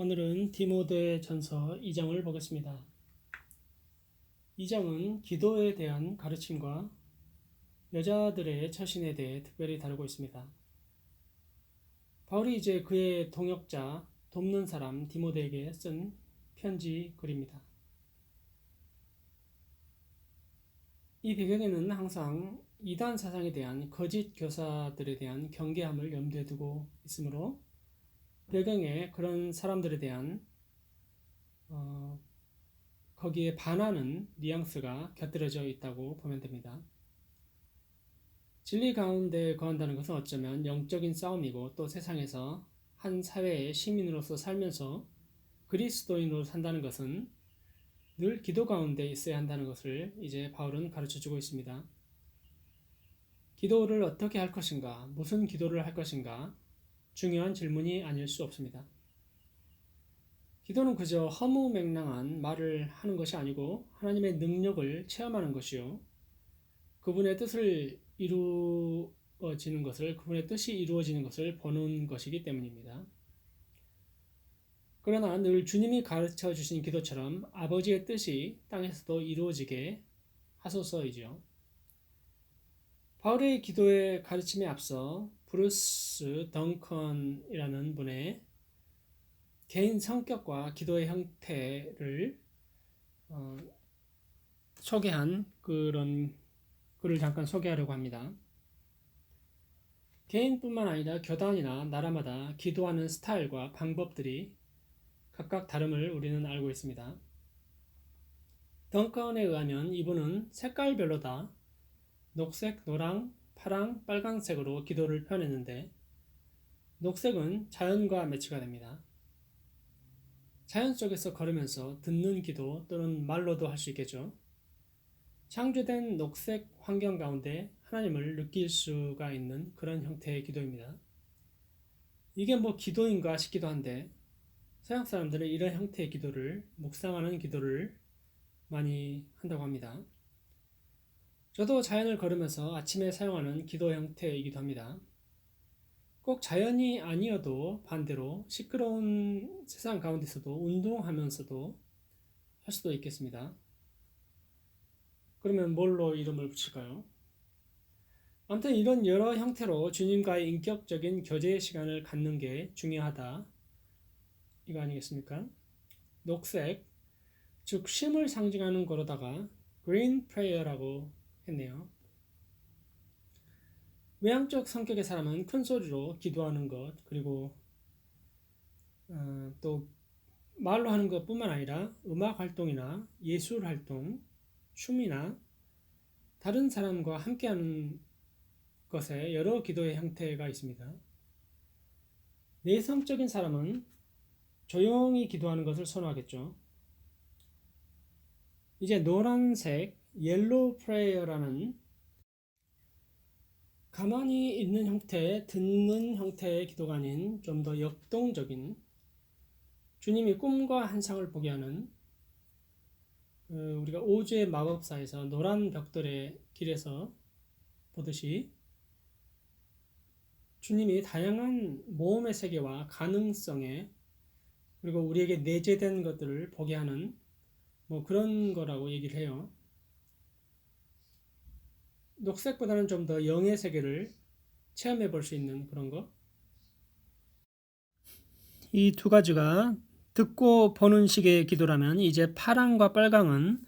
오늘은 디모데전서 2장을 보겠습니다. 2장은 기도에 대한 가르침과 여자들의 처신에 대해 특별히 다루고 있습니다. 바울이 이제 그의 동역자, 돕는 사람 디모데에게 쓴 편지 글입니다. 이 배경에는 항상 이단 사상에 대한 거짓 교사들에 대한 경계함을 염두에 두고 있으므로 배경에 그런 사람들에 대한 거기에 반하는 뉘앙스가 곁들여져 있다고 보면 됩니다. 진리 가운데 거한다는 것은 어쩌면 영적인 싸움이고 또 세상에서 한 사회의 시민으로서 살면서 그리스도인으로 산다는 것은 늘 기도 가운데 있어야 한다는 것을 이제 바울은 가르쳐주고 있습니다. 기도를 어떻게 할 것인가, 무슨 기도를 할 것인가 중요한 질문이 아닐 수 없습니다. 기도는 그저 허무맹랑한 말을 하는 것이 아니고 하나님의 능력을 체험하는 것이요, 그분의 뜻을 이루어지는 것을, 그분의 뜻이 이루어지는 것을 보는 것이기 때문입니다. 그러나 늘 주님이 가르쳐 주신 기도처럼 아버지의 뜻이 땅에서도 이루어지게 하소서이죠. 바울의 기도의 가르침에 앞서 브루스 덩컨이라는 분의 개인 성격과 기도의 형태를 소개한 그런 글을 잠깐 소개하려고 합니다. 개인뿐만 아니라 교단이나 나라마다 기도하는 스타일과 방법들이 각각 다름을 우리는 알고 있습니다. 덩컨에 의하면 이분은 색깔별로 다 녹색, 노랑, 파랑, 빨강색으로 기도를 표현했는데 녹색은 자연과 매치가 됩니다. 자연 속에서 걸으면서 듣는 기도 또는 말로도 할 수 있겠죠. 창조된 녹색 환경 가운데 하나님을 느낄 수가 있는 그런 형태의 기도입니다. 이게 뭐 기도인가 싶기도 한데 서양 사람들은 이런 형태의 기도를, 묵상하는 기도를 많이 한다고 합니다. 저도 자연을 걸으면서 아침에 사용하는 기도 형태이기도 합니다. 꼭 자연이 아니어도 반대로 시끄러운 세상 가운데서도 운동하면서도 할 수도 있겠습니다. 그러면 뭘로 이름을 붙일까요? 아무튼 이런 여러 형태로 주님과의 인격적인 교제의 시간을 갖는 게 중요하다, 이거 아니겠습니까? 녹색, 즉 쉼을 상징하는 거로다가 green prayer라고 했네요. 외향적 성격의 사람은 큰 소리로 기도하는 것, 그리고 또 말로 하는 것뿐만 아니라 음악 활동이나 예술 활동, 춤이나 다른 사람과 함께하는 것에 여러 기도의 형태가 있습니다. 내성적인 사람은 조용히 기도하는 것을 선호하겠죠. 이제 노란색 옐로우 프레이어라는 가만히 있는 형태, 듣는 형태의 기도가 아닌 좀 더 역동적인, 주님이 꿈과 환상을 보게 하는, 우리가 오즈의 마법사에서 노란 벽돌의 길에서 보듯이 주님이 다양한 모험의 세계와 가능성에, 그리고 우리에게 내재된 것들을 보게 하는 뭐 그런 거라고 얘기를 해요. 녹색보다는 좀 더 영의 세계를 체험해 볼 수 있는 그런 거. 이 두 가지가 듣고 보는 식의 기도라면, 이제 파랑과 빨강은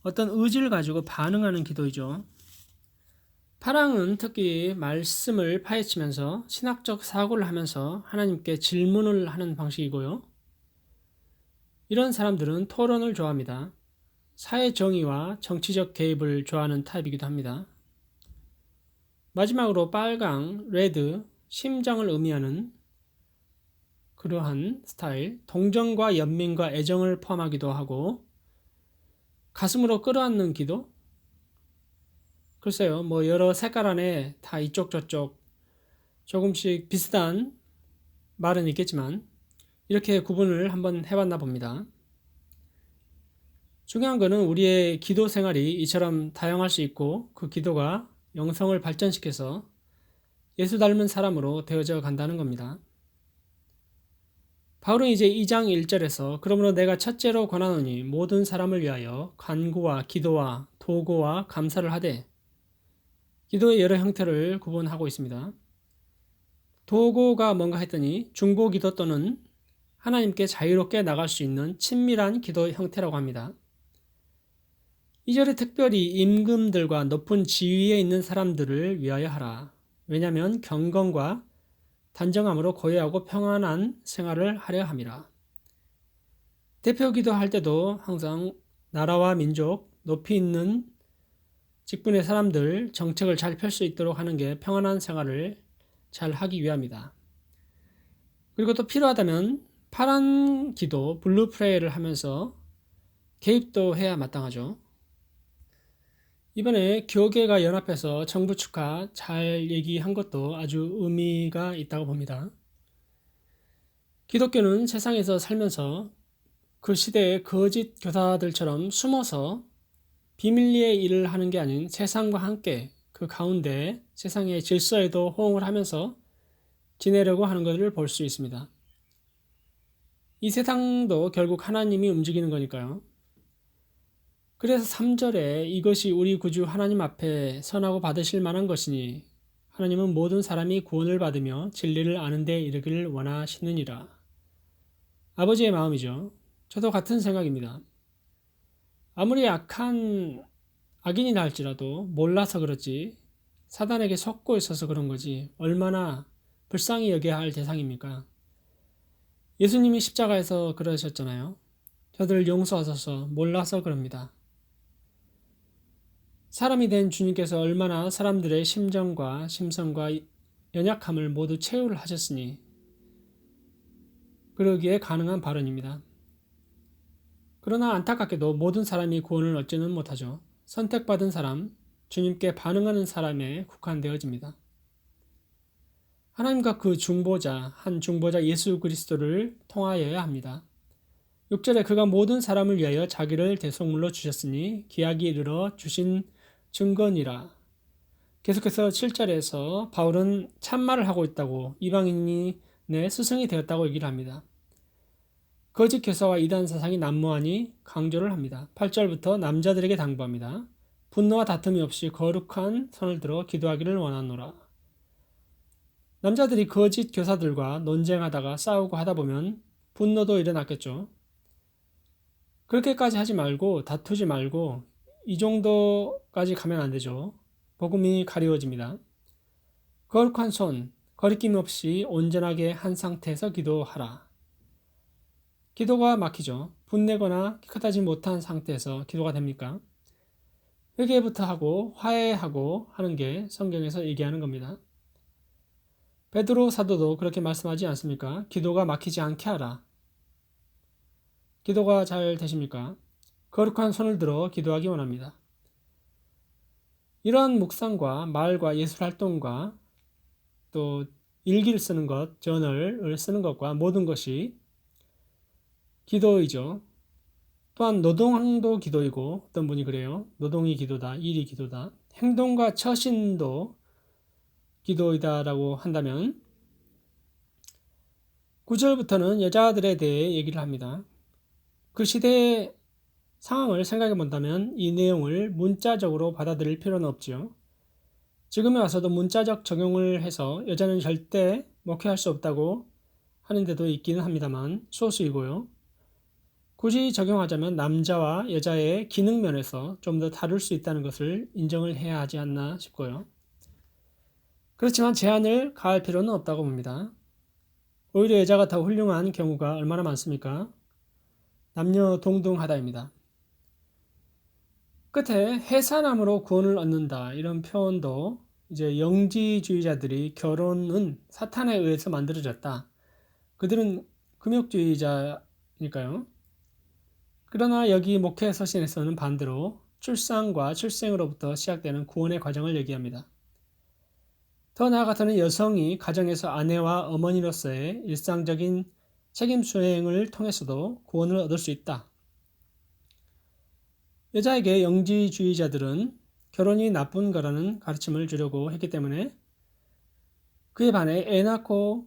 어떤 의지를 가지고 반응하는 기도이죠. 파랑은 특히 말씀을 파헤치면서 신학적 사고를 하면서 하나님께 질문을 하는 방식이고요. 이런 사람들은 토론을 좋아합니다. 사회 정의와 정치적 개입을 좋아하는 타입이기도 합니다. 마지막으로 빨강, 레드, 심장을 의미하는 그러한 스타일, 동정과 연민과 애정을 포함하기도 하고, 가슴으로 끌어안는 기도? 글쎄요, 뭐 여러 색깔 안에 다 이쪽 저쪽 조금씩 비슷한 말은 있겠지만 이렇게 구분을 한번 해봤나 봅니다. 중요한 것은 우리의 기도 생활이 이처럼 다양할 수 있고 그 기도가 영성을 발전시켜서 예수 닮은 사람으로 되어져 간다는 겁니다. 바울은 이제 2장 1절에서 그러므로 내가 첫째로 권하노니 모든 사람을 위하여 간구와 기도와 도고와 감사를 하되, 기도의 여러 형태를 구분하고 있습니다. 도고가 뭔가 했더니 중보 기도 또는 하나님께 자유롭게 나갈 수 있는 친밀한 기도 형태라고 합니다. 2절에 특별히 임금들과 높은 지위에 있는 사람들을 위하여 하라. 왜냐하면 경건과 단정함으로 고요하고 평안한 생활을 하려 함이라. 대표 기도할 때도 항상 나라와 민족, 높이 있는 직분의 사람들 정책을 잘 펼 수 있도록 하는 게 평안한 생활을 잘 하기 위함이다. 그리고 또 필요하다면 파란 기도, 블루 프레이를 하면서 개입도 해야 마땅하죠. 이번에 교계가 연합해서 정부 축하 잘 얘기한 것도 아주 의미가 있다고 봅니다. 기독교는 세상에서 살면서 그 시대의 거짓 교사들처럼 숨어서 비밀리에 일을 하는 게 아닌 세상과 함께 그 가운데 세상의 질서에도 호응을 하면서 지내려고 하는 것을 볼 수 있습니다. 이 세상도 결국 하나님이 움직이는 거니까요. 그래서 3절에 이것이 우리 구주 하나님 앞에 선하고 받으실 만한 것이니 하나님은 모든 사람이 구원을 받으며 진리를 아는 데 이르기를 원하시느니라. 아버지의 마음이죠. 저도 같은 생각입니다. 아무리 악한 악인이라 할지라도 몰라서 그렇지 사단에게 속고 있어서 그런 거지 얼마나 불쌍히 여겨야 할 대상입니까? 예수님이 십자가에서 그러셨잖아요. 저들을 용서하소서 몰라서 그럽니다. 사람이 된 주님께서 얼마나 사람들의 심정과 심성과 연약함을 모두 체유를 하셨으니 그러기에 가능한 발언입니다. 그러나 안타깝게도 모든 사람이 구원을 얻지는 못하죠. 선택받은 사람, 주님께 반응하는 사람에 국한되어집니다. 하나님과 그 중보자, 한 중보자 예수 그리스도를 통하여야 합니다. 6절에 그가 모든 사람을 위하여 자기를 대속물로 주셨으니 기약이 이르러 주신 증거니라. 계속해서 7절에서 바울은 참말을 하고 있다고 이방인이 내 스승이 되었다고 얘기를 합니다. 거짓 교사와 이단 사상이 난무하니 강조를 합니다. 8절부터 남자들에게 당부합니다. 분노와 다툼이 없이 거룩한 손을 들어 기도하기를 원하노라. 남자들이 거짓 교사들과 논쟁하다가 싸우고 하다 보면 분노도 일어났겠죠. 그렇게까지 하지 말고 다투지 말고 이 정도까지 가면 안 되죠. 복음이 가리워집니다. 거룩한 손, 거리낌 없이 온전하게 한 상태에서 기도하라. 기도가 막히죠. 분내거나 깨끗하지 못한 상태에서 기도가 됩니까? 회개부터 하고 화해하고 하는 게 성경에서 얘기하는 겁니다. 베드로 사도도 그렇게 말씀하지 않습니까? 기도가 막히지 않게 하라. 기도가 잘 되십니까? 거룩한 손을 들어 기도하기 원합니다. 이러한 묵상과 말과 예술 활동과 또 일기를 쓰는 것, 저널을 쓰는 것과 모든 것이 기도이죠. 또한 노동도 기도이고 어떤 분이 그래요. 노동이 기도다, 일이 기도다. 행동과 처신도 기도이다라고 한다면 9절부터는 여자들에 대해 얘기를 합니다. 그 시대의 상황을 생각해 본다면 이 내용을 문자적으로 받아들일 필요는 없지요. 지금에 와서도 문자적 적용을 해서 여자는 절대 목회할 수 없다고 하는 데도 있기는 합니다만 소수이고요. 굳이 적용하자면 남자와 여자의 기능 면에서 좀 더 다를 수 있다는 것을 인정을 해야 하지 않나 싶고요. 그렇지만 제한을 가할 필요는 없다고 봅니다. 오히려 여자가 더 훌륭한 경우가 얼마나 많습니까? 남녀 동등하다입니다. 끝에 해산함으로 구원을 얻는다 이런 표현도 이제 영지주의자들이 결혼은 사탄에 의해서 만들어졌다. 그들은 금욕주의자니까요. 그러나 여기 목회 서신에서는 반대로 출산과 출생으로부터 시작되는 구원의 과정을 얘기합니다. 더 나아가서는 여성이 가정에서 아내와 어머니로서의 일상적인 책임 수행을 통해서도 구원을 얻을 수 있다. 여자에게 영지주의자들은 결혼이 나쁜 거라는 가르침을 주려고 했기 때문에 그에 반해 애 낳고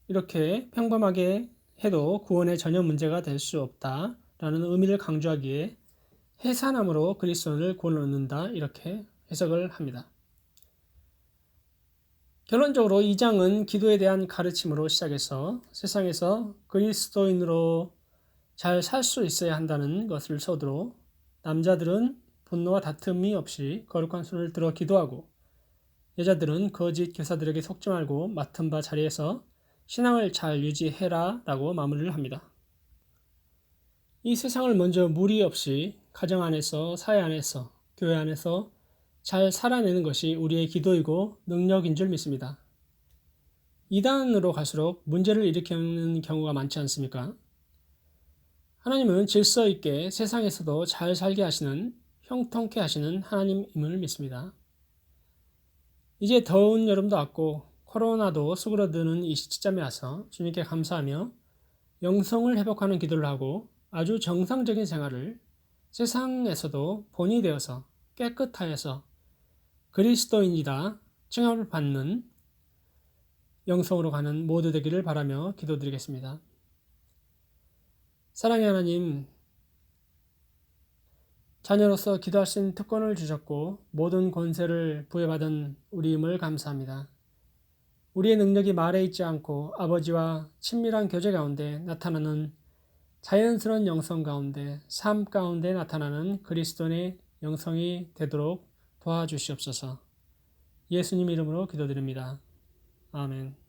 이렇게 평범하게 해도 구원에 전혀 문제가 될 수 없다라는 의미를 강조하기에 해산함으로 그리스도인을 구원을 얻는다 이렇게 해석을 합니다. 결론적으로 2장은 기도에 대한 가르침으로 시작해서 세상에서 그리스도인으로 잘 살 수 있어야 한다는 것을 서두로 남자들은 분노와 다툼이 없이 거룩한 손을 들어 기도하고 여자들은 거짓 교사들에게 속지 말고 맡은 바 자리에서 신앙을 잘 유지해라 라고 마무리를 합니다. 이 세상을 먼저 무리 없이 가정 안에서, 사회 안에서, 교회 안에서 잘 살아내는 것이 우리의 기도이고 능력인 줄 믿습니다. 2단으로 갈수록 문제를 일으키는 경우가 많지 않습니까? 하나님은 질서 있게 세상에서도 잘 살게 하시는, 형통케 하시는 하나님임을 믿습니다. 이제 더운 여름도 왔고 코로나도 수그러드는 이 시점에 와서 주님께 감사하며 영성을 회복하는 기도를 하고 아주 정상적인 생활을 세상에서도 본이 되어서 깨끗하여서 그리스도인이다 칭함을 받는 영성으로 가는 모두 되기를 바라며 기도드리겠습니다. 사랑의 하나님, 자녀로서 기도할 수 있는 특권을 주셨고 모든 권세를 부여받은 우리임을 감사합니다. 우리의 능력이 말에 있지 않고 아버지와 친밀한 교제 가운데 나타나는 자연스러운 영성 가운데 삶 가운데 나타나는 그리스도인의 영성이 되도록 도와주시옵소서. 예수님 이름으로 기도드립니다. 아멘.